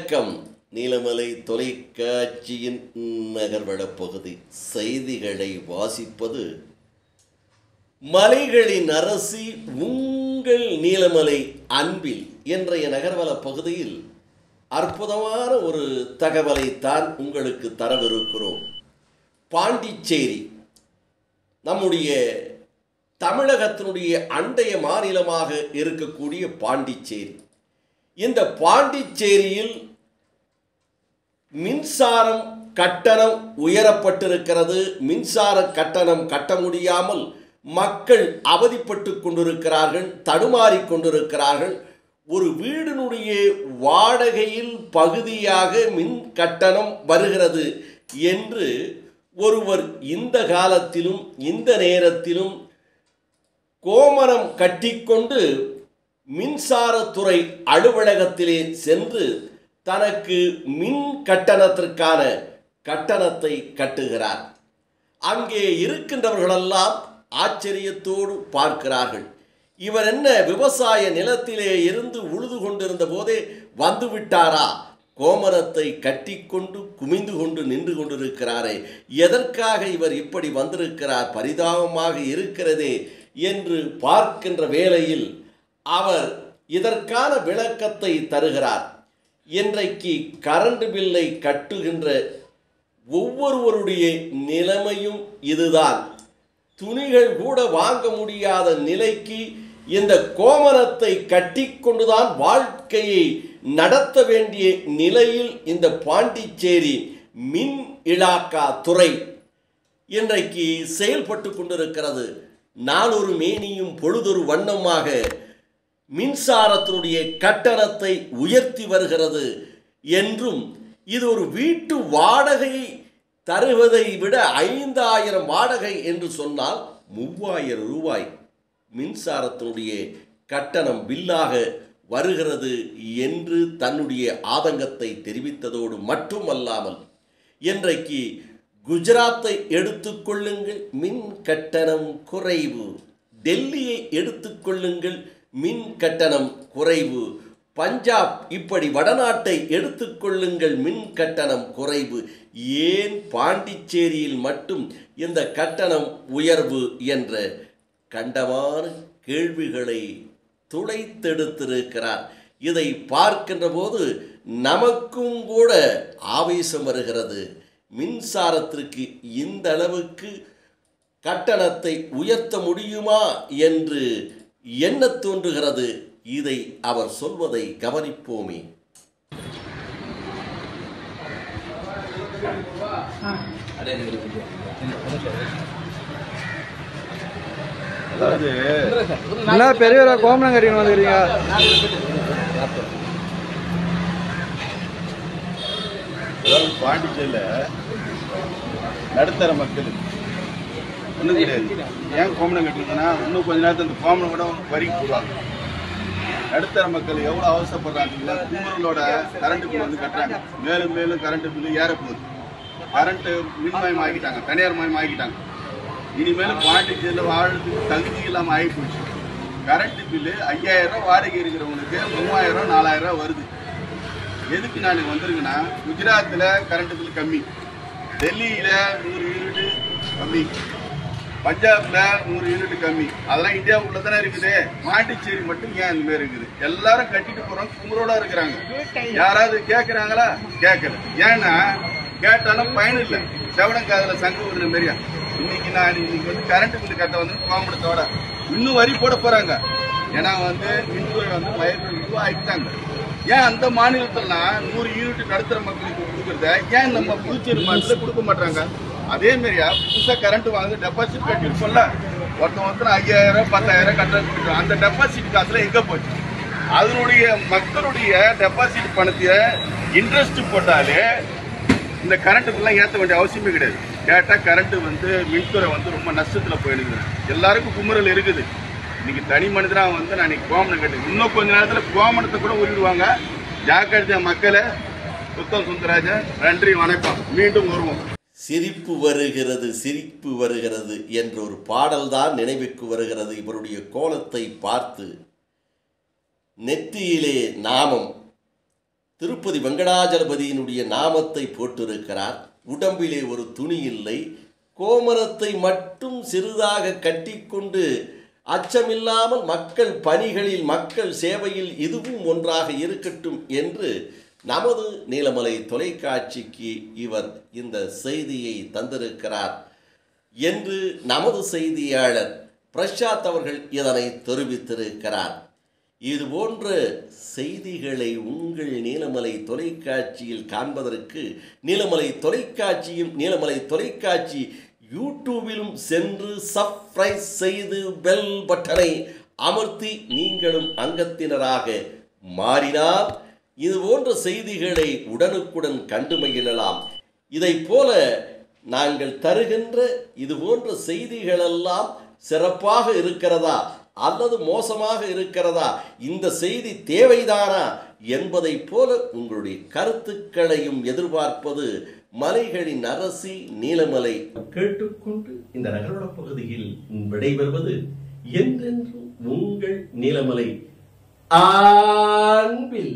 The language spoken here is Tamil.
வணக்கம். நீலமலை தொலைக்காட்சியின் நகர்வள பகுதி செய்திகளை வாசிப்பது மலைகளின் அரசி உங்கள் நீலமலை அன்பில். இன்றைய நகர்வள பகுதியில் அற்புதமான ஒரு தகவலை தான் உங்களுக்கு தரவிருக்கிறோம். பாண்டிச்சேரி நம்முடைய தமிழகத்தினுடைய அண்டைய மாநிலமாக இருக்கக்கூடிய பாண்டிச்சேரி. இந்த பாண்டிச்சேரியில் மின்சாரம் கட்டணம் உயரப்பட்டிருக்கிறது. மின்சார கட்டணம் கட்ட முடியாமல் மக்கள் அவதிப்பட்டு கொண்டிருக்கிறார்கள், தடுமாறிக் கொண்டிருக்கிறார்கள். ஒரு வீடினுடைய வாடகையில் பகுதியாக மின் கட்டணம் வருகிறது என்று ஒருவர் இந்த காலத்திலும் இந்த நேரத்திலும் கோமரம் கட்டிக்கொண்டு மின்சாரத்துறை அலுவலகத்திலே சென்று தனக்கு மின் கட்டணத்திற்கான கட்டணத்தை கட்டுகிறார். அங்கே இருக்கின்றவர்களெல்லாம் ஆச்சரியத்தோடு பார்க்கிறார்கள். இவர் என்ன விவசாய நிலத்திலே இருந்து உழுது கொண்டிருந்த போதே வந்துவிட்டாரா? கோமரத்தை கட்டிக்கொண்டு குமிந்து கொண்டு நின்று கொண்டிருக்கிறாரே, எதற்காக இவர் இப்படி வந்திருக்கிறார்? பரிதாபமாக இருக்கிறதே என்று பார்க்கின்ற வேளையில் அவர் இதற்கான விளக்கத்தை தருகிறார். இன்றைக்கு கரண்ட் பில்லை கட்டுகின்ற ஒவ்வொருவருடைய நிலைமையும் இதுதான். துணிகள் கூட வாங்க முடியாத நிலைக்கு இந்த கோமரத்தை கட்டிக்கொண்டுதான் வாழ்க்கையை நடத்த வேண்டிய நிலையில் இந்த பாண்டிச்சேரி மின் இலாக்கா துறை இன்றைக்கு செயல்பட்டு கொண்டிருக்கிறது. நாளொரு மேனியும் பொழுதொரு வண்ணமாக மின்சாரத்தினுடைய கட்டணத்தை உயர்த்தி வருகிறது என்றும், இது ஒரு வீட்டு வாடகையை தருவதை விட 5000 வாடகை என்று சொன்னால் 3000 ரூபாய் மின்சாரத்தினுடைய கட்டணம் பில்லாக வருகிறது என்று தன்னுடைய ஆதங்கத்தை தெரிவித்ததோடு மட்டுமல்லாமல், இன்றைக்கு குஜராத்தை எடுத்துக்கொள்ளுங்கள், மின் கட்டணம் குறைவு. டெல்லியை எடுத்துக்கொள்ளுங்கள், மின் கட்டணம் குறைவு. பஞ்சாப், இப்படி வடநாட்டை எடுத்துக்கொள்ளுங்கள், மின் கட்டணம் குறைவு. ஏன் பாண்டிச்சேரியில் மட்டும் இந்த கட்டணம் உயர்வு என்ற கண்டமான கேள்விகளை துளைத்தெடுத்திருக்கிறார். இதை பார்க்கின்ற போது நமக்கும் கூட ஆவேசம் வருகிறது. மின்சாரத்திற்கு இந்த அளவுக்கு கட்டணத்தை உயர்த்த முடியுமா என்று எண்ண தோன்றுகிறது. இதை அவர் சொல்வதை கவனிப்போமே. என்ன பெரியவரா கோமலம் கட்டின்னு வந்துக்கிறீங்க? பாண்டிச்சேரியில் நடுத்தர மக்கள் ஒன்றும் கிடையாது. ஏன் கோமலம் கட்டிருந்தேன்னா, இன்னும் கொஞ்ச நேரத்தில் அந்த கோமலம் கூட வரி போடுவாங்க. நடுத்தர மக்கள் எவ்வளோ அவசரப்படுறாங்க. குமரலோட கரண்ட் பில் வந்து கட்டுறாங்க. மேலும் மேலும் கரண்ட் பில்லு ஏறப்போகுது. கரண்ட்டு மின்மயம் ஆக்கிட்டாங்க, தனியார் மயம் ஆக்கிட்டாங்க. இனிமேல் பாண்டிச்சேரியில் வாழ்றதுக்கு தகுதி இல்லாமல் ஆகி போச்சு. கரண்ட் பில்லு 5000 வாடகை இருக்கிறவங்களுக்கு 3000 4000 வருது. எதுக்கு நான் வந்திருக்கேன்னா, குஜராத்தில் கரண்ட் பில் கம்மி, டெல்லியில் 100 யூனிட் கம்மி, பஞ்சாப்ல 100 யூனிட் கம்மி. அதெல்லாம் இந்தியாவுக்குள்ள தானே இருக்குது. பாண்டிச்சேரி மட்டும் ஏன் இந்த மாதிரி இருக்குது? எல்லாரும் கட்டிட்டு போறோம், கும்பரோட இருக்கிறாங்க. யாராவது கேட்கறாங்களா? கேட்கல. ஏன்னா கேட்டாலும் பயன் இல்லை. செவனங்காதுல சங்கு விடுற மாதிரியா. இன்னைக்கு வந்து கரண்ட் பில் கட்ட வந்து கோமரத்தோட இன்னும் வரி போட போறாங்க. ஏன்னா மின்துறை மயக்கம் ஆகிட்டாங்க. ஏன் அந்த மாநிலத்திலாம் 100 யூனிட் நடுத்தர மக்களுக்கு கொடுக்குறத ஏன் நம்ம புதுச்சேரி மாநிலத்தில் கொடுக்க மாட்டாங்க? அதே மாதிரியா புதுசாக கரண்ட் வாங்க டெபாசிட் கட்டிருப்போம்ல, ஒருத்தன் 5000 10000 கட்ட. அந்த டெபாசிட் காசுல எங்க போச்சு? அதனுடைய மக்களுடைய டெபாசிட் பணத்தை இன்ட்ரெஸ்ட் போட்டாலே இந்த கரண்ட் பில்லாம் ஏற்ற வேண்டிய அவசியமே கிடையாது. கேட்டால் கரண்ட் மின்துறை ரொம்ப நஷ்டத்தில் போயிடுது. எல்லாருக்கும் குமுறல் இருக்குது. இன்னைக்கு தனி மனிதனாக நான் இன்னைக்கு கோமனம் கட்டு, இன்னும் கொஞ்ச நேரத்தில் கோமனத்தை கூட உருவிடுவாங்க. ஜாக்கிரதையா மக்களை. புத்தம் சுந்தராஜன், நன்றி, வணக்கம். மீண்டும் வருவோம். சிரிப்பு வருகிறது, சிரிப்பு வருகிறது என்ற ஒரு பாடல்தான் நினைவுக்கு வருகிறது. இவருடைய கோலத்தை பார்த்து நெற்றியிலே நாமம், திருப்பதி வெங்கடாஜலபதியினுடைய நாமத்தை போட்டிருக்கிறார். உடம்பிலே ஒரு துணி இல்லை. கோமரத்தை மட்டும் சிறிதாக கட்டிக்கொண்டு அச்சமில்லாமல் மக்கள் பணிகளில் மக்கள் சேவையில் இதுவும் ஒன்றாக இருக்கட்டும் என்று நமது நீலமலை தொலைக்காட்சிக்கு இவர் இந்த செய்தியை தந்திருக்கிறார் என்று நமது செய்தியாளர் பிரசாத் அவர்கள் இதனை தெரிவித்திருக்கிறார். இதுபோன்ற செய்திகளை உங்கள் நீலமலை தொலைக்காட்சியில் காண்பதற்கு நீலமலை தொலைக்காட்சியும் நீலமலை தொலைக்காட்சி யூடியூபிலும் சென்று சப்ஸ்கிரைப் செய்து பெல் பட்டனை அமர்த்தி நீங்களும் அங்கத்தினராக மாறினால் இதுபோன்ற செய்திகளை உடனுக்குடன் கண்டு மகிழலாம். இதை போல நாங்கள் தருகின்ற இதுபோன்ற செய்திகளெல்லாம் சிறப்பாக இருக்கிறதா அல்லது மோசமாக இருக்கிறதா, இந்த செய்தி தேவைதானா என்பதை போல உங்களுடைய கருத்துக்களையும் எதிர்பார்ப்பது மலைகளின் அரசி நீலமலை. கேட்டுக்கொண்டு இந்த நகரோட பகுதியில் விடைபெறுவது என்றென்றும் உங்கள் நீலமலை. அன்பில்